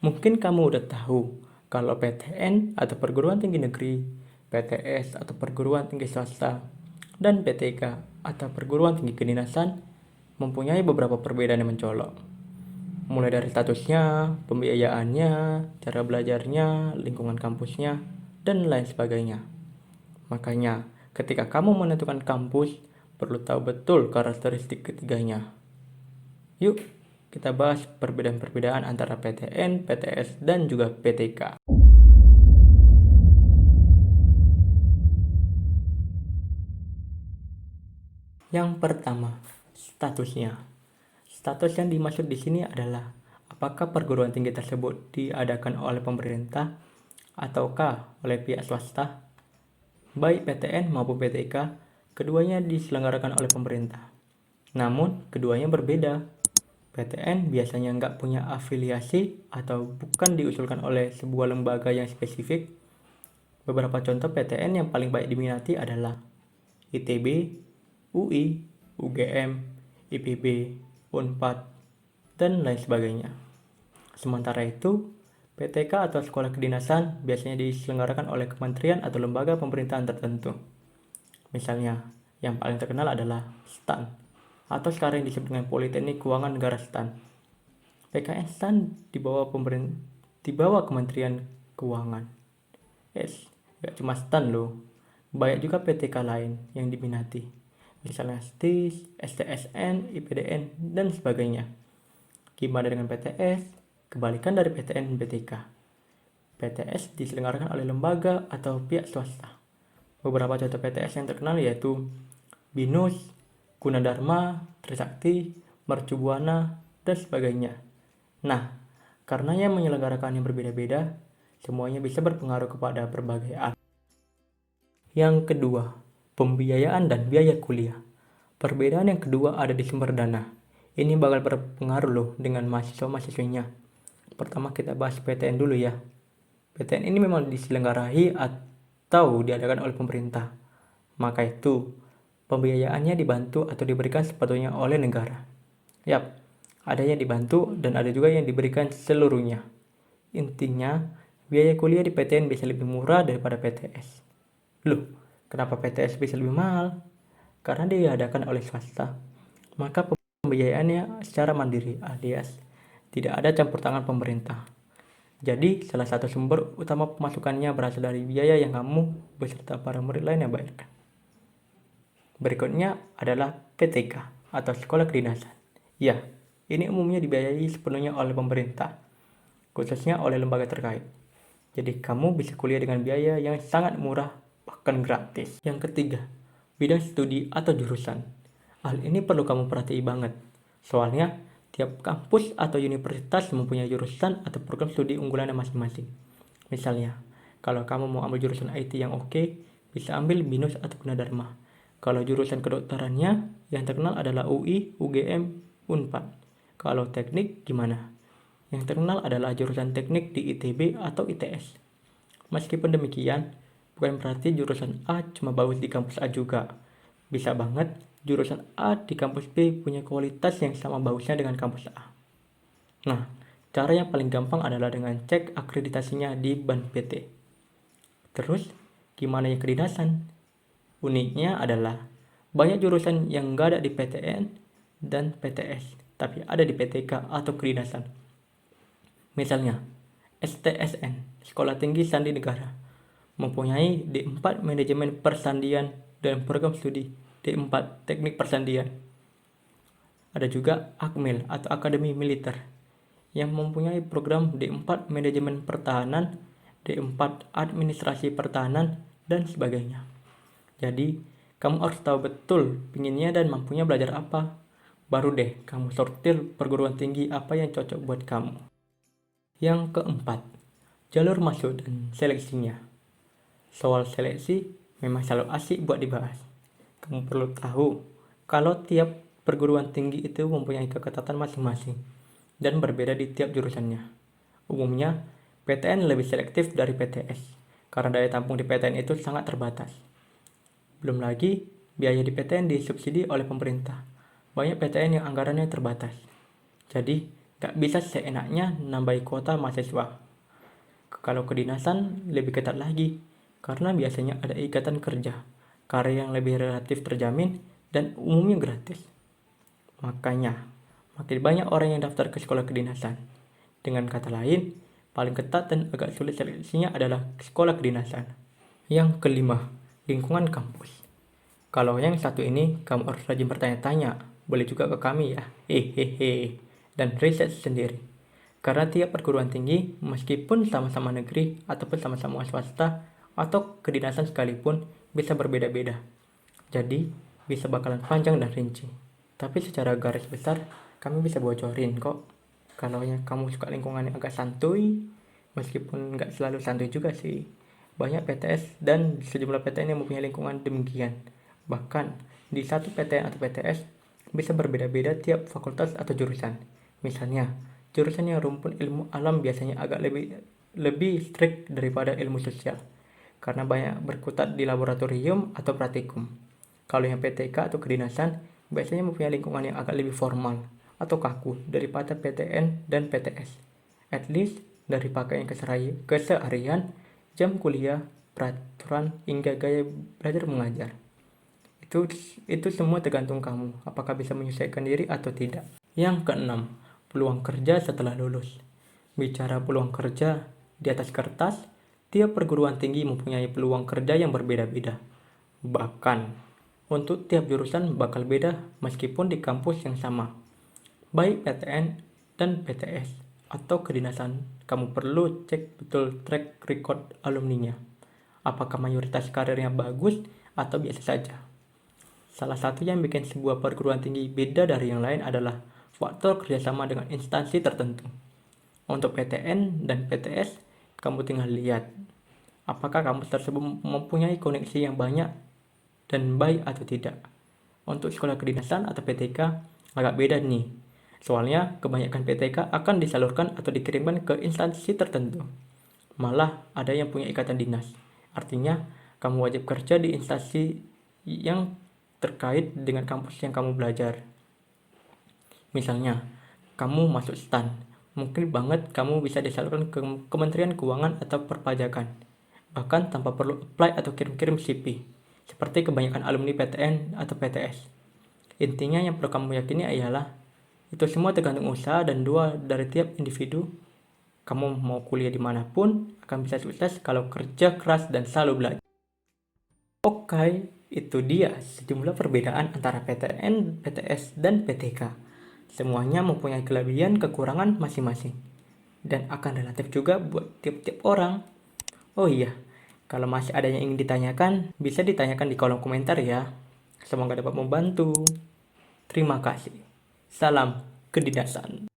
Mungkin kamu udah tahu kalau PTN atau perguruan tinggi negeri, PTS atau perguruan tinggi swasta, dan PTK atau perguruan tinggi kedinasan mempunyai beberapa perbedaan yang mencolok. Mulai dari statusnya, pembiayaannya, cara belajarnya, lingkungan kampusnya, dan lain sebagainya. Makanya, ketika kamu menentukan kampus, perlu tahu betul karakteristik ketiganya. Yuk, kita bahas perbedaan-perbedaan antara PTN, PTS, dan juga PTK. Yang pertama, statusnya. Status yang dimaksud di sini adalah apakah perguruan tinggi tersebut diadakan oleh pemerintah ataukah oleh pihak swasta. Baik PTN maupun PTK, keduanya diselenggarakan oleh pemerintah. Namun, keduanya berbeda. PTN biasanya nggak punya afiliasi atau bukan diusulkan oleh sebuah lembaga yang spesifik. Beberapa contoh PTN yang paling baik diminati adalah ITB, UI, UGM, IPB, Unpad, dan lain sebagainya. Sementara itu, PTK atau sekolah kedinasan biasanya diselenggarakan oleh kementerian atau lembaga pemerintahan tertentu. Misalnya, yang paling terkenal adalah STAN, atau sekarang disebut dengan Politeknik Keuangan Negara STAN. PKN STAN di bawah Kementerian Keuangan. Gak cuma STAN loh, banyak juga PTK lain yang diminati. Misalnya STIS, STSN, IPDN, dan sebagainya. Gimana dengan PTS? Kebalikan dari PTN dan PTK. PTS diselenggarakan oleh lembaga atau pihak swasta. Beberapa contoh PTS yang terkenal yaitu BINUS, Gunadarma, Trisakti, Mercubuana, dan sebagainya. Nah, karena yang menyelenggarakan yang berbeda-beda, semuanya bisa berpengaruh kepada berbagai aspek. Yang kedua, pembiayaan dan biaya kuliah. Perbedaan yang kedua ada di sumber dana. Ini bakal berpengaruh loh dengan mahasiswa-mahasiswinya. Pertama kita bahas PTN dulu ya. PTN ini memang diselenggarai atau diadakan oleh pemerintah. Maka itu, pembiayaannya dibantu atau diberikan sepatutnya oleh negara. Yap, ada yang dibantu dan ada juga yang diberikan seluruhnya. Intinya, biaya kuliah di PTN bisa lebih murah daripada PTS. Loh, kenapa PTS bisa lebih mahal? Karena diadakan oleh swasta. Maka pembiayaannya secara mandiri alias tidak ada campur tangan pemerintah. Jadi, salah satu sumber utama pemasukannya berasal dari biaya yang kamu beserta para murid lain yang bayarkan. Berikutnya adalah PTK atau sekolah kedinasan. Ya, ini umumnya dibiayai sepenuhnya oleh pemerintah, khususnya oleh lembaga terkait. Jadi kamu bisa kuliah dengan biaya yang sangat murah, bahkan gratis. Yang ketiga, bidang studi atau jurusan. Hal ini perlu kamu perhatiin banget. Soalnya, tiap kampus atau universitas mempunyai jurusan atau program studi unggulannya masing-masing. Misalnya, kalau kamu mau ambil jurusan IT yang oke, bisa ambil BINUS atau Gunadarma. Kalau jurusan kedokterannya, yang terkenal adalah UI, UGM, Unpad. Kalau teknik, gimana? Yang terkenal adalah jurusan teknik di ITB atau ITS. Meskipun demikian, bukan berarti jurusan A cuma bagus di kampus A juga. Bisa banget jurusan A di kampus B punya kualitas yang sama bagusnya dengan kampus A. Nah, cara yang paling gampang adalah dengan cek akreditasinya di BAN-PT. Terus, gimana yang kedinasan? Uniknya adalah banyak jurusan yang nggak ada di PTN dan PTS, tapi ada di PTK atau kedinasan. Misalnya, STSN, Sekolah Tinggi Sandi Negara, mempunyai D4 Manajemen Persandian dan program studi D4 Teknik Persandian. Ada juga AKMIL atau Akademi Militer yang mempunyai program D4 Manajemen Pertahanan, D4 Administrasi Pertahanan, dan sebagainya. Jadi, kamu harus tahu betul pinginnya dan mampunya belajar apa. Baru deh kamu sortir perguruan tinggi apa yang cocok buat kamu. Yang keempat, jalur masuk dan seleksinya. Soal seleksi memang selalu asik buat dibahas. Kamu perlu tahu kalau tiap perguruan tinggi itu mempunyai keketatan masing-masing dan berbeda di tiap jurusannya. Umumnya, PTN lebih selektif dari PTS karena daya tampung di PTN itu sangat terbatas. Belum lagi, biaya di PTN disubsidi oleh pemerintah. Banyak PTN yang anggarannya terbatas. Jadi, Gak bisa seenaknya nambahi kuota mahasiswa. Kalau kedinasan lebih ketat lagi, karena biasanya ada ikatan kerja, karya yang lebih relatif terjamin, dan umumnya gratis. Makanya, makin banyak orang yang daftar ke sekolah kedinasan. Dengan kata lain, paling ketat dan agak sulit seleksinya adalah sekolah kedinasan. Yang kelima, lingkungan kampus. Kalau yang satu ini, kamu harus rajin bertanya-tanya. Boleh juga ke kami ya. Hehehe. Dan riset sendiri. Karena tiap perguruan tinggi, meskipun sama-sama negeri ataupun sama-sama swasta atau kedinasan sekalipun, bisa berbeda-beda. Jadi, bisa bakalan panjang dan rinci. Tapi secara garis besar, kami bisa bocorin kok. Kalau kamu suka lingkungan yang agak santuy, meskipun nggak selalu santuy juga sih. Banyak PTS dan sejumlah PTN yang mempunyai lingkungan demikian. Bahkan, di satu PTN atau PTS bisa berbeda-beda tiap fakultas atau jurusan. Misalnya, jurusan yang rumpun ilmu alam biasanya agak lebih strict daripada ilmu sosial, karena banyak berkutat di laboratorium atau praktikum. Kalau yang PTK atau kedinasan, biasanya mempunyai lingkungan yang agak lebih formal atau kaku daripada PTN dan PTS. At least dari pakaian keseharian, jam kuliah, peraturan, hingga gaya belajar mengajar. Itu semua tergantung kamu, apakah bisa menyesuaikan diri atau tidak. Yang keenam, peluang kerja setelah lulus. Bicara peluang kerja, di atas kertas, tiap perguruan tinggi mempunyai peluang kerja yang berbeda-beda. Bahkan, untuk tiap jurusan bakal beda meskipun di kampus yang sama. Baik PTN dan PTS atau kedinasan, kamu perlu cek betul track record alumninya. Apakah mayoritas karirnya bagus atau biasa saja. Salah satu yang bikin sebuah perguruan tinggi beda dari yang lain adalah faktor kerjasama dengan instansi tertentu. Untuk PTN dan PTS, kamu tinggal lihat apakah kampus tersebut mempunyai koneksi yang banyak dan baik atau tidak. Untuk sekolah kedinasan atau PTK agak beda nih. Soalnya kebanyakan PTK akan disalurkan atau dikirimkan ke instansi tertentu. Malah ada yang punya ikatan dinas. Artinya kamu wajib kerja di instansi yang terkait dengan kampus yang kamu belajar. Misalnya, kamu masuk STAN. Mungkin banget kamu bisa disalurkan ke Kementerian Keuangan atau Perpajakan. Bahkan tanpa perlu apply atau kirim-kirim CV. Seperti kebanyakan alumni PTN atau PTS. Intinya yang perlu kamu yakini ialah itu semua tergantung usaha dan doa dari tiap individu. Kamu mau kuliah dimanapun akan bisa sukses kalau kerja keras dan selalu belajar. Oke, itu dia sejumlah perbedaan antara PTN, PTS, dan PTK. Semuanya mempunyai kelebihan kekurangan masing-masing. Dan akan relatif juga buat tiap-tiap orang. Oh iya, kalau masih ada yang ingin ditanyakan, bisa ditanyakan di kolom komentar ya. Semoga dapat membantu. Terima kasih. Salam kedinasan.